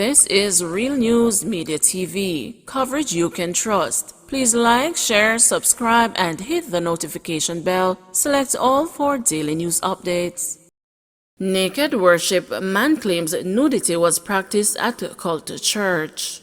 This is Real News Media TV, coverage you can trust. Please like, share, subscribe, and hit the notification bell. Select all for daily news updates. Naked worship. Man claims nudity was practiced at cult church.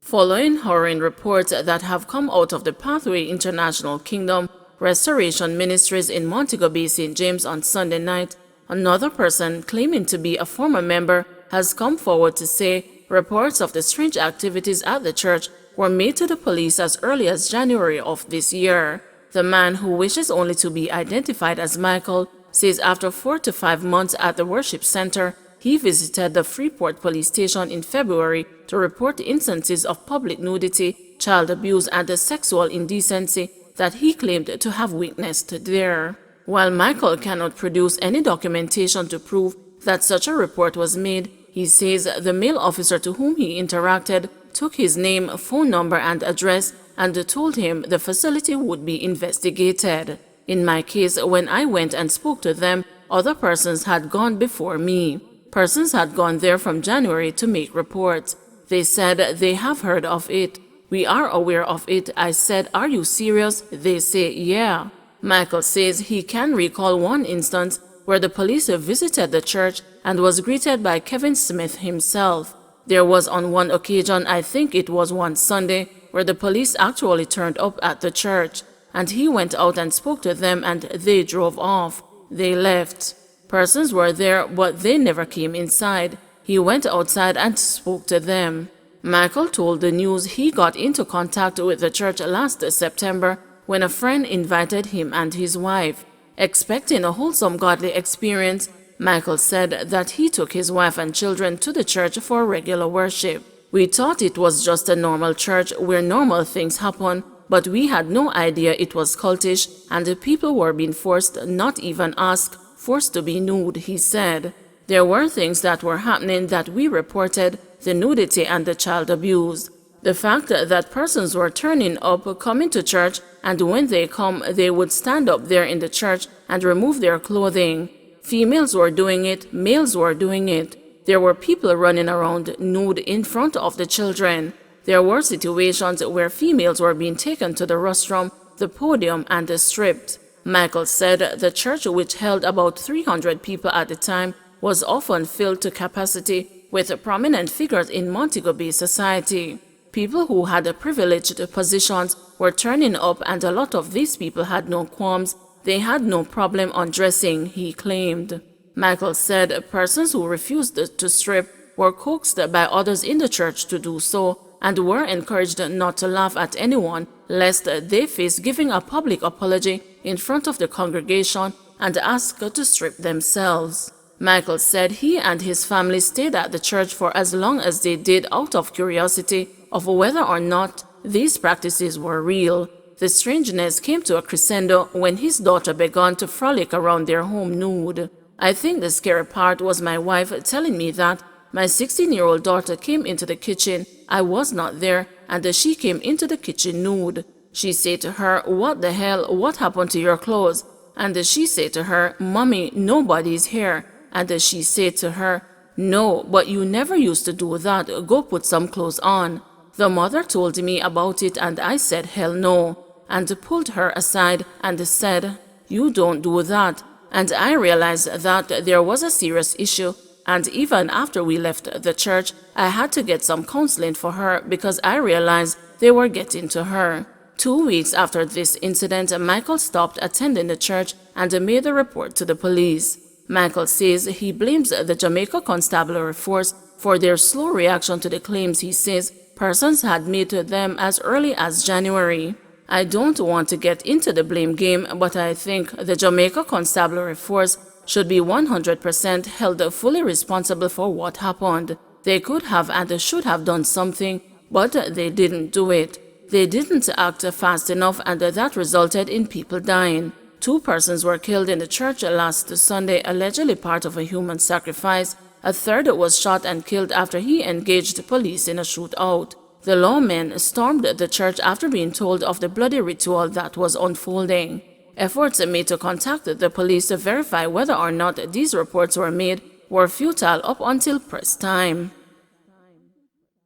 Following harrowing reports that have come out of the Pathway International Kingdom Restoration Ministries in Montego Bay, St. James on Sunday night, another person claiming to be a former member has come forward to say reports of the strange activities at the church were made to the police as early as January of this year. The man, who wishes only to be identified as Michael, says after 4 to 5 months at the worship center, he visited the Freeport police station in February to report instances of public nudity, child abuse, and the sexual indecency that he claimed to have witnessed there. While Michael cannot produce any documentation to prove that such a report was made, he says the male officer to whom he interacted took his name, phone number, and address and told him the facility would be investigated. In my case, when I went and spoke to them, other persons had gone before me. Persons had gone there from January to make reports. They said they have heard of it. We are aware of it. I said, are you serious? They say, yeah. Michael says he can recall one instance where the police visited the church and was greeted by Kevin Smith himself. There was on one occasion, I think it was one Sunday, where the police actually turned up at the church, and he went out and spoke to them and they drove off. They left. Persons were there, but they never came inside. He went outside and spoke to them. Michael told the news he got into contact with the church last September when a friend invited him and his wife. Expecting a wholesome godly experience, Michael said that he took his wife and children to the church for regular worship. We thought it was just a normal church where normal things happen, but we had no idea it was cultish and the people were being forced, not even asked, forced to be nude, he said. There were things that were happening that we reported, the nudity and the child abuse. The fact that persons were turning up, coming to church, and when they come, they would stand up there in the church and remove their clothing. Females were doing it, males were doing it. There were people running around nude in front of the children. There were situations where females were being taken to the rostrum, the podium, and stripped. Michael said the church, which held about 300 people at the time, was often filled to capacity with prominent figures in Montego Bay society. People who had privileged positions were turning up, and a lot of these people had no qualms. They had no problem undressing, he claimed. Michael said persons who refused to strip were coaxed by others in the church to do so and were encouraged not to laugh at anyone lest they face giving a public apology in front of the congregation and ask to strip themselves. Michael said he and his family stayed at the church for as long as they did out of curiosity of whether or not these practices were real. The strangeness came to a crescendo when his daughter began to frolic around their home nude. I think the scary part was my wife telling me that my 16-year-old daughter came into the kitchen. I was not there, and she came into the kitchen nude. She said to her, "What the hell, what happened to your clothes?" And she said to her, "Mommy, nobody's here." And she said to her, "No, but you never used to do that. Go put some clothes on." The mother told me about it and I said, "Hell no," and pulled her aside and said, "You don't do that." And I realized that there was a serious issue, and even after we left the church, I had to get some counseling for her because I realized they were getting to her. 2 weeks after this incident, Michael stopped attending the church and made a report to the police. Michael says he blames the Jamaica Constabulary Force for their slow reaction to the claims he says persons had made to them as early as January. I don't want to get into the blame game, but I think the Jamaica Constabulary Force should be 100% held fully responsible for what happened. They could have and should have done something, but they didn't do it. They didn't act fast enough, and that resulted in people dying. 2 persons were killed in the church last Sunday, allegedly part of a human sacrifice. A third was shot and killed after he engaged police in a shootout. The lawmen stormed the church after being told of the bloody ritual that was unfolding. Efforts made to contact the police to verify whether or not these reports were made were futile up until press time.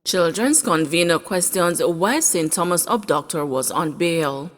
Children's convener questions why St. Thomas abductor was on bail.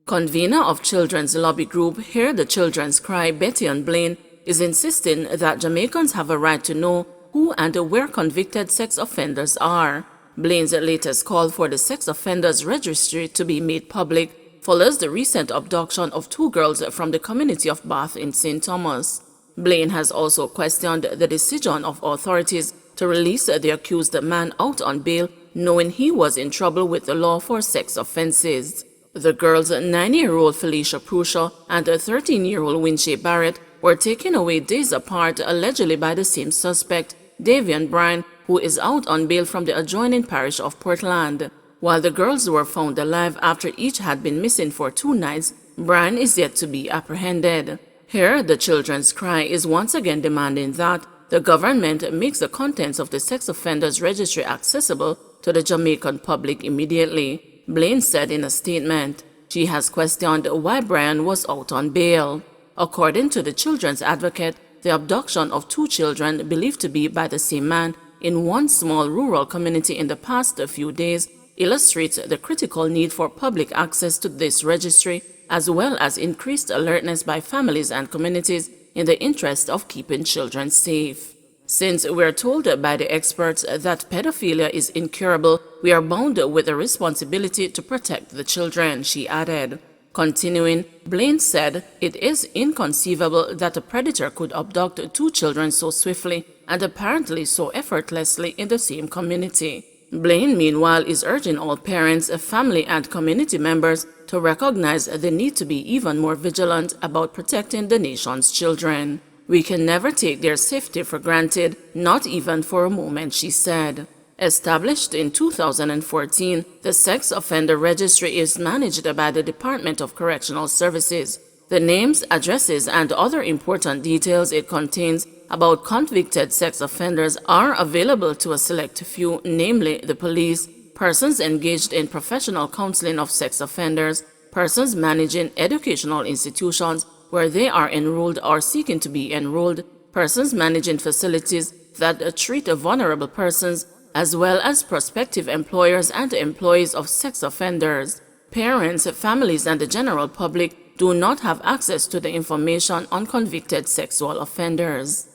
Convener of Children's Lobby Group Hear the Children's Cry, Betty and Blaine, is insisting that Jamaicans have a right to know who and where convicted sex offenders are. Blaine's latest call for the sex offenders registry to be made public follows the recent abduction of 2 girls from the community of Bath in St. Thomas. Blaine has also questioned the decision of authorities to release the accused man out on bail, knowing he was in trouble with the law for sex offenses. The girls, 9-year-old Felicia Prussia and a 13-year-old Winchie Barrett, were taken away days apart allegedly by the same suspect, Davian Bryan, who is out on bail from the adjoining parish of Portland. While the girls were found alive after each had been missing for 2 nights, Bryan is yet to be apprehended. Here, the Children's Cry is once again demanding that the government makes the contents of the sex offenders registry accessible to the Jamaican public immediately. Blaine said in a statement, she has questioned why Bryan was out on bail. According to the children's advocate, the abduction of 2 children believed to be by the same man in one small rural community in the past few days illustrates the critical need for public access to this registry, as well as increased alertness by families and communities in the interest of keeping children safe. Since we're told by the experts that pedophilia is incurable, we are bound with a responsibility to protect the children, she added. Continuing, Blaine said it is inconceivable that a predator could abduct 2 children so swiftly and apparently so effortlessly in the same community. Blaine, meanwhile, is urging all parents, family, and community members to recognize the need to be even more vigilant about protecting the nation's children. We can never take their safety for granted, not even for a moment, she said. Established in 2014, the Sex Offender Registry is managed by the Department of Correctional Services. The names, addresses, and other important details it contains about convicted sex offenders are available to a select few, namely the police, persons engaged in professional counseling of sex offenders, persons managing educational institutions where they are enrolled or seeking to be enrolled, persons managing facilities that treat vulnerable persons, as well as prospective employers and employees of sex offenders. Parents, families, and the general public do not have access to the information on convicted sexual offenders.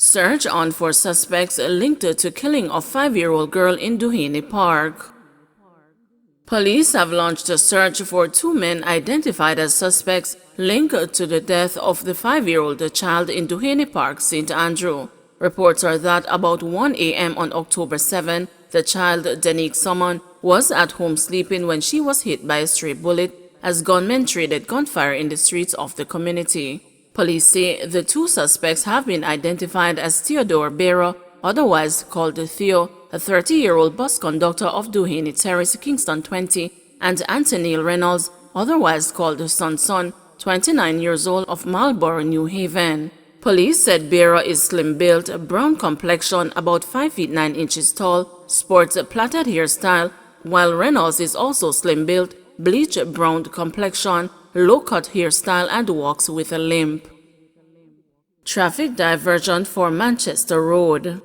Search on for suspects linked to killing of 5-year-old girl in Duhaney Park. Police have launched a search for 2 men identified as suspects linked to the death of the 5-year-old child in Duhaney Park, St. Andrew. Reports are that about 1 a.m. on October 7, the child, Denique Summon, was at home sleeping when she was hit by a stray bullet as gunmen traded gunfire in the streets of the community. Police say the 2 suspects have been identified as Theodore Bera, otherwise called Theo, a 30-year-old bus conductor of Duhaney Terrace, Kingston 20, and Anthony Reynolds, otherwise called Son, 29 years old, of Marlborough, New Haven. Police said Bera is slim-built, brown complexion, about 5 feet 9 inches tall, sports a plaited hairstyle, while Reynolds is also slim-built, bleached brown complexion, low-cut hairstyle, and walks with a limp. Traffic diversion for Manchester Road.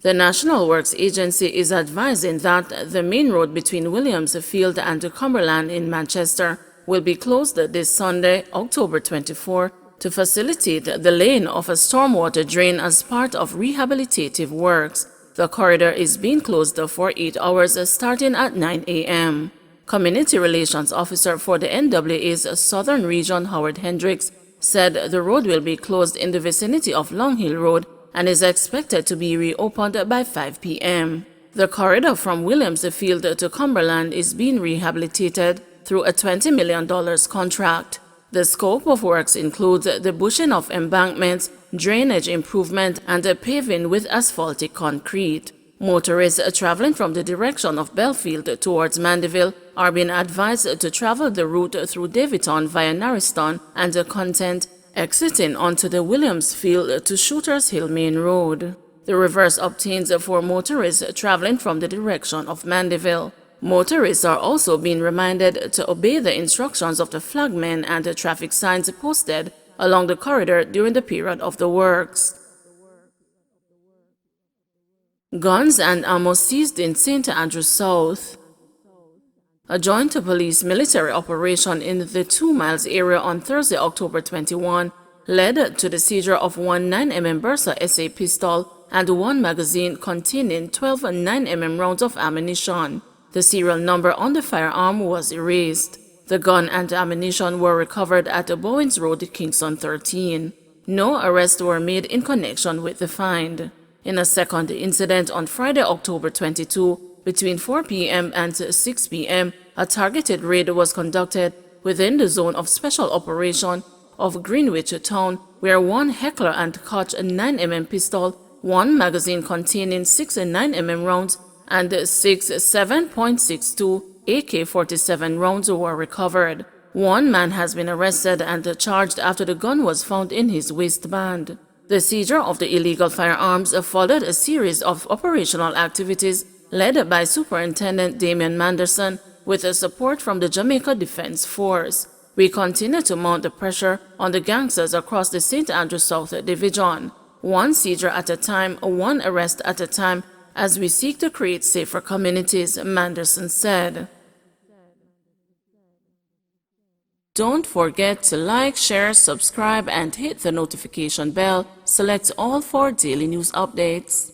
The National Works Agency is advising that the main road between Williams Field and Cumberland in Manchester will be closed this Sunday, October 24, to facilitate the laying of a stormwater drain as part of rehabilitative works. The corridor is being closed for 8 hours starting at 9 a.m. Community Relations Officer for the NWA's Southern Region, Howard Hendricks, said the road will be closed in the vicinity of Long Hill Road and is expected to be reopened by 5 p.m. The corridor from Williams Field to Cumberland is being rehabilitated through a $20 million contract. The scope of works includes the bushing of embankments, drainage improvement, and paving with asphaltic concrete. Motorists traveling from the direction of Belfield towards Mandeville are being advised to travel the route through Davytown via Narriston and Content, exiting onto the Williams Field to Shooters Hill Main Road. The reverse obtains for motorists traveling from the direction of Mandeville. Motorists are also being reminded to obey the instructions of the flagmen and the traffic signs posted along the corridor during the period of the works. Guns and ammo seized in St. Andrew South. A joint police military operation in the 2 Miles area on Thursday, October 21, led to the seizure of one 9mm Bersa SA pistol and one magazine containing 12 9mm rounds of ammunition. The serial number on the firearm was erased. The gun and ammunition were recovered at Bowens Road, Kingston 13. No arrests were made in connection with the find. In a second incident on Friday, October 22, between 4 p.m. and 6 p.m., a targeted raid was conducted within the zone of special operation of Greenwich Town, where one Heckler and Koch 9mm pistol, one magazine containing 6 9mm rounds, and 6 7.62 AK-47 rounds were recovered. One man has been arrested and charged after the gun was found in his waistband. The seizure of the illegal firearms followed a series of operational activities led by Superintendent Damian Manderson with support from the Jamaica Defense Force. We continue to mount the pressure on the gangsters across the St. Andrew South Division, one seizure at a time, one arrest at a time, as we seek to create safer communities, Manderson said. Don't forget to like, share, subscribe, and hit the notification bell. Select all for daily news updates.